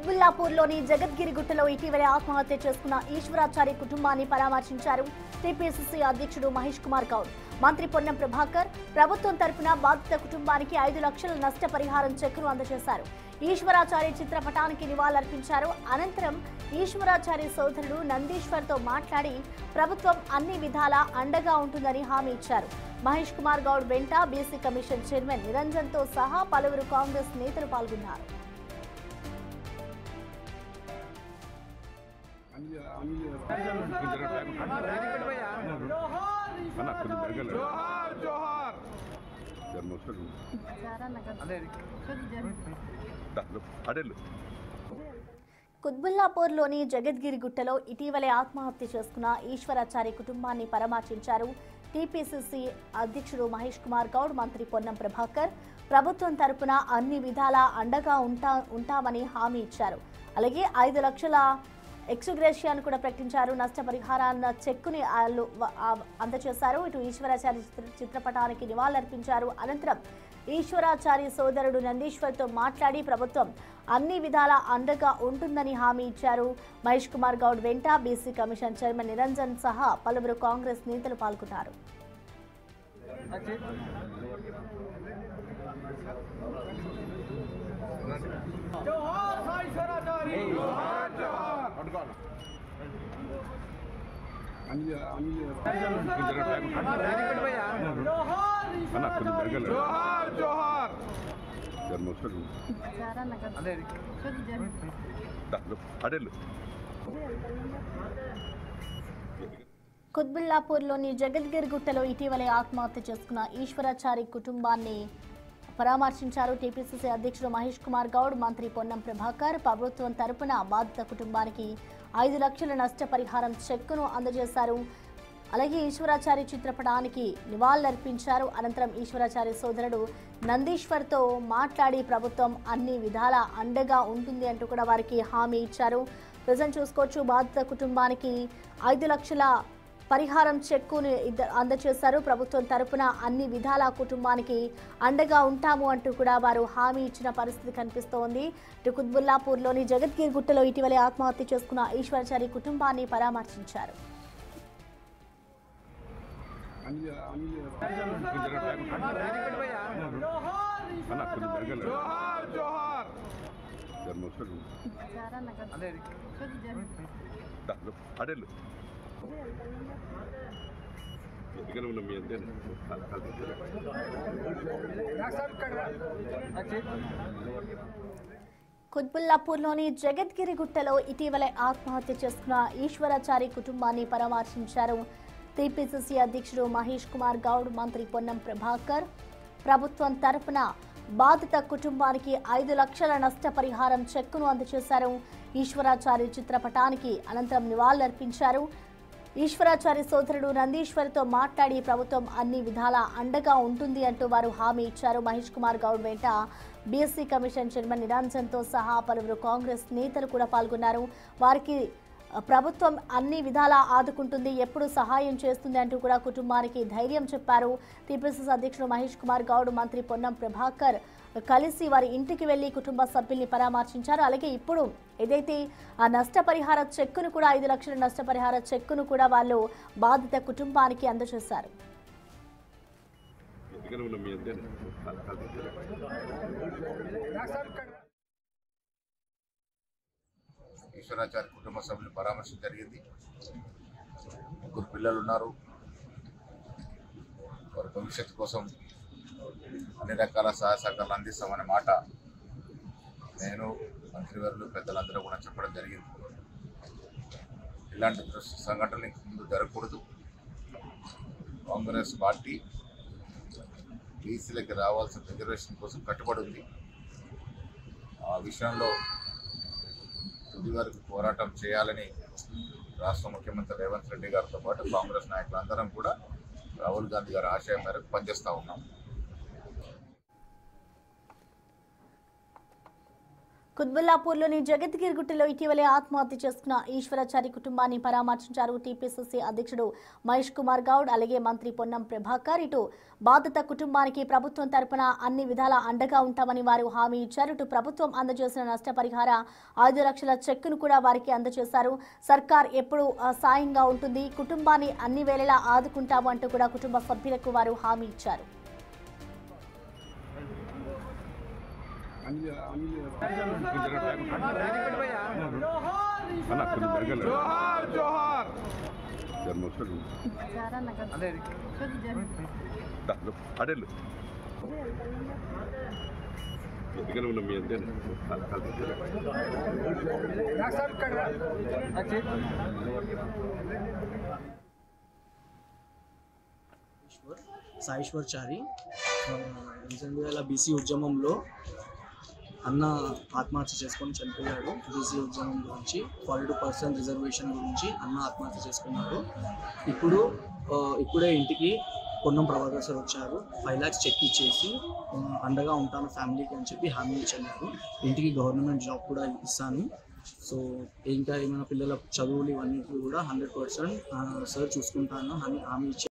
కుత్బుల్లాపూర్లోని జగద్గిరిగుట్టలో ఇటీవలే ఆత్మహత్య చేసుకున్న ఈశ్వరాచారి కుటుంబాన్ని పరామర్శించారు టీపీసీసీ అధ్యక్షుడు మహేష్ కుమార్ గౌడ్. మంత్రి పొన్నం ప్రభాకర్ ప్రభుత్వం తరపున బాధిత కుటుంబానికి 5 లక్షల నష్టపరిహారం చెక్కును అందజేశారు. ఈశ్వరాచారి చిత్రపటానికి నివాళులర్పించారు. అనంతరం ఈశ్వరాచారి సోదరుడు నందీశ్వర్తో మాట్లాడి ప్రభుత్వం అన్ని విధాలా అండగా ఉంటుందని హామీ ఇచ్చారు. మహేష్ కుమార్ గౌడ్ వెంట బీసీ కమిషన్ చైర్మన్ నిరంజన్తో సహా పలువురు కాంగ్రెస్ నేతలు పాల్గొన్నారు. కుత్బుల్లాపూర్లోని జగద్గిరిగుట్టలో ఇటీవలే ఆత్మహత్య చేసుకున్న ఈశ్వరాచారి కుటుంబాన్ని పరామర్శించారు టీపీసీసీ అధ్యక్షుడు మహేష్ కుమార్ గౌడ్. మంత్రి పొన్నం ప్రభాకర్ ప్రభుత్వం తరపున అన్ని విధాలా అండగా ఉంటామని హామీ ఇచ్చారు. అలాగే 5 లక్షల ఎక్స్గ్రేషియాను కూడా ప్రకటించారు. నష్టపరిహారాన్న చెక్కుని అందజేశారు. ఇటు ఈశ్వరాచారి చిత్రపటానికి నివాళులర్పించారు. అనంతరం ఈశ్వరాచారి సోదరుడు నందీశ్వర్తో మాట్లాడి ప్రభుత్వం అన్ని విధాల అండగా ఉంటుందని హామీ ఇచ్చారు. మహేష్ కుమార్ గౌడ్ వెంట బీసీ కమిషన్ చైర్మన్ నిరంజన్ సహా పలువురు కాంగ్రెస్ నేతలు పాల్గొన్నారు. కుత్బుల్లాపూర్లోని జగద్గిరిగుట్టలో ఇటీవలే ఆత్మహత్య చేసుకున్న ఈశ్వరాచారి కుటుంబాన్ని పరామర్శించారు టీపీసీసీ అధ్యక్షుడు మహేష్ కుమార్ గౌడ్. మంత్రి పొన్నం ప్రభాకర్ ప్రభుత్వం తరపున బాధిత కుటుంబానికి 5 లక్షల నష్టపరిహారం చెక్కును అందజేశారు. అలాగే ఈశ్వరాచారి చిత్రపటానికి నివాళులర్పించారు. అనంతరం ఈశ్వరాచారి సోదరుడు నందీశ్వర్తో మాట్లాడి ప్రభుత్వం అన్ని విధాల అండగా ఉంటుంది అంటూ కూడా వారికి హామీ ఇచ్చారు. ప్రజెంట్ చూసుకోవచ్చు, బాధిత కుటుంబానికి 5 లక్షల పరిహారం చెక్కును అందజేశారు. ప్రభుత్వం తరపున అన్ని విధాల కుటుంబానికి అండగా ఉంటాము అంటూ కూడా వారు హామీ ఇచ్చిన పరిస్థితి కనిపిస్తోంది. కుత్బుల్లాపూర్లోని జగద్గిరిగుట్టలో ఇటీవలే ఆత్మహత్య చేసుకున్న ఈశ్వరాచారి కుటుంబాన్ని పరామర్శించారు. కుత్బుల్లాపూర్లోని జగద్గిరిగుట్టలో ఇటీవలే ఆత్మహత్య చేసుకున్న ఈశ్వరాచారి కుటుంబాన్ని పరామర్శించారు టీపీసీసీ అధ్యక్షుడు మహేష్ కుమార్ గౌడ్. మంత్రి పొన్నం ప్రభాకర్ ప్రభుత్వం తరపున బాధిత కుటుంబానికి 5 లక్షల నష్టపరిహారం చెక్కును అందజేశారు. ఈశ్వరాచారి చిత్రపటానికి అనంతరం నివాళులర్పించారు. ఈశ్వరాచారి సోదరుడు నందీశ్వర్తో మాట్లాడి ప్రభుత్వం అన్ని విధాల అండగా ఉంటుంది అంటూ వారు హామీ ఇచ్చారు. మహేష్ కుమార్ గౌడ్ వెంట బీఎస్సీ కమిషన్ చైర్మన్ నిరంజన్తో సహా పలువురు కాంగ్రెస్ నేతలు కూడా పాల్గొన్నారు. వారికి ప్రభుత్వం అన్ని విధాలా ఆదుకుంటుంది, ఎప్పుడు సహాయం చేస్తుంది అంటూ కూడా కుటుంబానికి ధైర్యం చెప్పారు. టీపీసీసీ అధ్యక్షుడు మహేష్ కుమార్ గౌడ్, మంత్రి పొన్నం ప్రభాకర్ కలిసి వారి ఇంటికి వెళ్లి కుటుంబ సభ్యుల్ని పరామర్శించారు. అలాగే ఇప్పుడు ఏదైతే ఆ నష్టపరిహార చెక్కును కూడా 5 లక్షల నష్టపరిహార చెక్కును కూడా వాళ్ళు బాధిత కుటుంబానికి అందజేశారు. ఈశ్వరాచారి కుటుంబ సభ్యులు పరామర్శ జరిగింది. 3 పిల్లలు ఉన్నారు. వారి భవిష్యత్తు కోసం అన్ని రకాల సహాయ సహకారాలు అందిస్తామనే మాట నేను, మంత్రివర్యులు, పెద్దలందరూ కూడా చెప్పడం జరిగింది. ఇలాంటి సంఘటనలు ముందు జరగకూడదు. కాంగ్రెస్ పార్టీ బీసీలకి రావాల్సిన రిజర్వేషన్ కోసం కట్టుబడి ఉంది. ఆ విషయంలో తుది వరకు పోరాటం చేయాలని రాష్ట్ర ముఖ్యమంత్రి రేవంత్ రెడ్డి గారితో పాటు కాంగ్రెస్ నాయకులందరం కూడా రాహుల్ గాంధీ గారి ఆశయం మేరకు పనిచేస్తూ ఉన్నాం. కుత్బుల్లాపూర్లోని జగద్గిరిగుట్టలో ఇటీవలే ఆత్మహత్య చేసుకున్న ఈశ్వరాచారి కుటుంబాన్ని పరామర్శించారు టీపీసీసీ అధ్యక్షుడు మహేష్ కుమార్ గౌడ్, అలాగే మంత్రి పొన్నం ప్రభాకర్. ఇటు బాధిత కుటుంబానికి ప్రభుత్వం తరపున అన్ని విధాల అండగా ఉంటామని వారు హామీ ఇచ్చారు. ఇటు ప్రభుత్వం అందజేసిన నష్టపరిహార 5 లక్షల చెక్కును కూడా వారికి అందజేశారు. సర్కార్ ఎప్పుడు సాయంగా ఉంటుంది, కుటుంబాన్ని అన్ని వేళలా ఆదుకుంటాము అంటూ కూడా కుటుంబ సభ్యులకు వారు హామీ ఇచ్చారు. సాయేశ్వరచారి రీసెంట్గా బీసీ ఉద్యమంలో అన్న ఆత్మహత్య చేసుకొని చనిపోయాడు. బీసీ ఉద్యమం గురించి 42% రిజర్వేషన్ గురించి అన్న ఆత్మహత్య చేసుకున్నాడు. ఇప్పుడే ఇంటికి పొన్నం ప్రభాకర్ సార్ వచ్చారు. 5 lakhs చెక్ ఇచ్చేసి అండగా ఉంటాను ఫ్యామిలీకి అని చెప్పి హామీ ఇచ్చారు. ఇంటికి గవర్నమెంట్ జాబ్ కూడా ఇస్తాను. సో ఇంకా ఏమైనా పిల్లల చదువులు ఇవన్నీ కూడా 100% సార్ చూసుకుంటాను అని హామీ ఇచ్చారు.